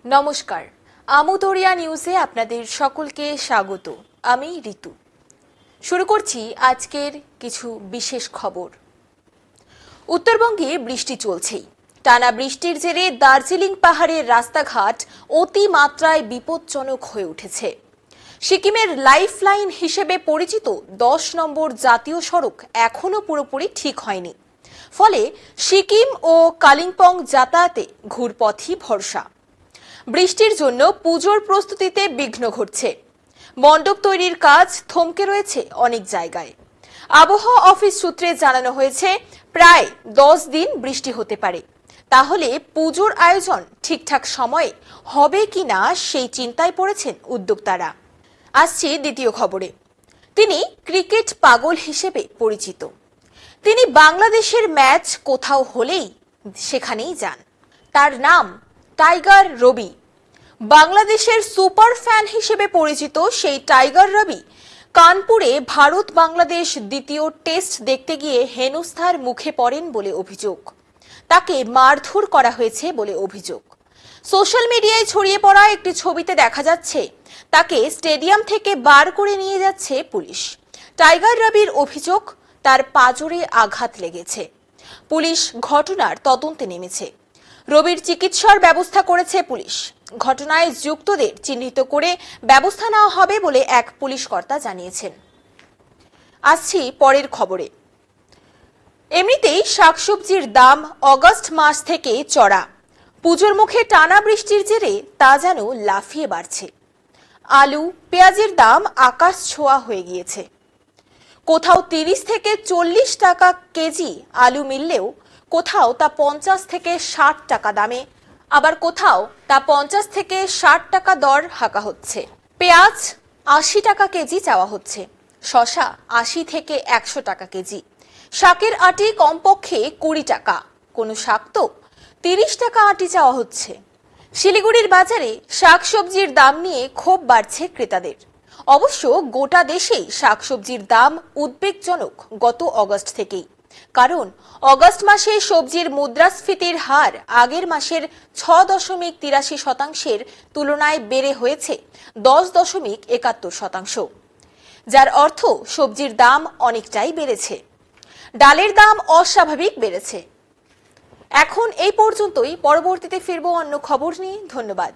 নমস্কার, আমুদরিয়া নিউজে আপনাদের সকলকে স্বাগত। আমি ঋতু। শুরু করছি আজকের কিছু বিশেষ খবর। উত্তরবঙ্গে বৃষ্টি চলছেই। টানা বৃষ্টির জেরে দার্জিলিং পাহাড়ের রাস্তাঘাট অতিমাত্রায় বিপজ্জনক হয়ে উঠেছে। সিকিমের লাইফলাইন হিসেবে পরিচিত 10 নম্বর জাতীয় সড়ক এখনো পুরোপুরি ঠিক হয়নি। ফলে সিকিম ও কালিম্পং যাতায়াতে ঘুরপথই ভরসা। বৃষ্টির জন্য পুজোর প্রস্তুতিতে বিঘ্ন ঘটছে। মণ্ডপ তৈরির কাজ থমকে রয়েছে অনেক জায়গায়। আবহাওয়া অফিস সূত্রে জানানো হয়েছে প্রায় 10 দিন বৃষ্টি হতে পারে। তাহলে পুজোর আয়োজন ঠিকঠাক সময়ে হবে কিনা সেই চিন্তায় পড়েছেন উদ্যোক্তারা। আসছি দ্বিতীয় খবরে। তিনি ক্রিকেট পাগল হিসেবে পরিচিত। তিনি বাংলাদেশের ম্যাচ কোথাও হলেই সেখানেই যান। তার নাম টাইগার রবি। বাংলাদেশের সুপার ফ্যান হিসেবে পরিচিত সেই টাইগার রবি কানপুরে ভারত বাংলাদেশ দ্বিতীয় টেস্ট দেখতে গিয়ে হেনস্থার মুখে পড়েন বলে অভিযোগ। তাকে মারধর করা হয়েছে বলে অভিযোগ। সোশ্যাল মিডিয়ায় ছড়িয়ে পড়া একটি ছবিতে দেখা যাচ্ছে তাকে স্টেডিয়াম থেকে বার করে নিয়ে যাচ্ছে পুলিশ। টাইগার রবির অভিযোগ তার পাঁজরে আঘাত লেগেছে। পুলিশ ঘটনার তদন্তে নেমেছে। রবির চিকিৎসার ব্যবস্থা করেছে পুলিশ। ঘটনায় যুক্তদের চিহ্নিত করে ব্যবস্থা নেওয়া হবে বলে এক পুলিশ কর্তা জানিয়েছেন। আসছি পরের খবরে। এমনিতেই শাকসবজির দাম অগস্ট মাস থেকে চড়া। পুজোর মুখে টানা বৃষ্টির জেরে তা যেন লাফিয়ে বাড়ছে। আলু, পেঁয়াজের দাম আকাশ ছোঁয়া হয়ে গিয়েছে। কোথাও 30 থেকে 40 টাকা কেজি আলু মিললেও কোথাও তা 50 থেকে 60 টাকা দামে, আবার কোথাও তা 50 থেকে 60 টাকা দর হাঁকা হচ্ছে। পেঁয়াজ 80 টাকা কেজি চাওয়া হচ্ছে। শসা 80 থেকে 100 টাকা কেজি। শাকের আটি কমপক্ষে 20 টাকা। কোনো শাক তো 30 টাকা আটি চাওয়া হচ্ছে। শিলিগুড়ির বাজারে শাকসবজির দাম নিয়ে ক্ষোভ বাড়ছে ক্রেতাদের। অবশ্য গোটা দেশেই শাকসবজির দাম উদ্বেগজনক গত অগস্ট থেকেই। কারণ অগস্ট মাসে সবজির মুদ্রাস্ফীতির হার আগের মাসের 6.83% তুলনায় বেড়ে হয়েছে 10.71%, যার অর্থ সবজির দাম অনেকটাই বেড়েছে। ডালের দাম অস্বাভাবিক বেড়েছে। এখন এই পর্যন্তই। পরবর্তীতে ফিরবো অন্য খবর নিয়ে। ধন্যবাদ।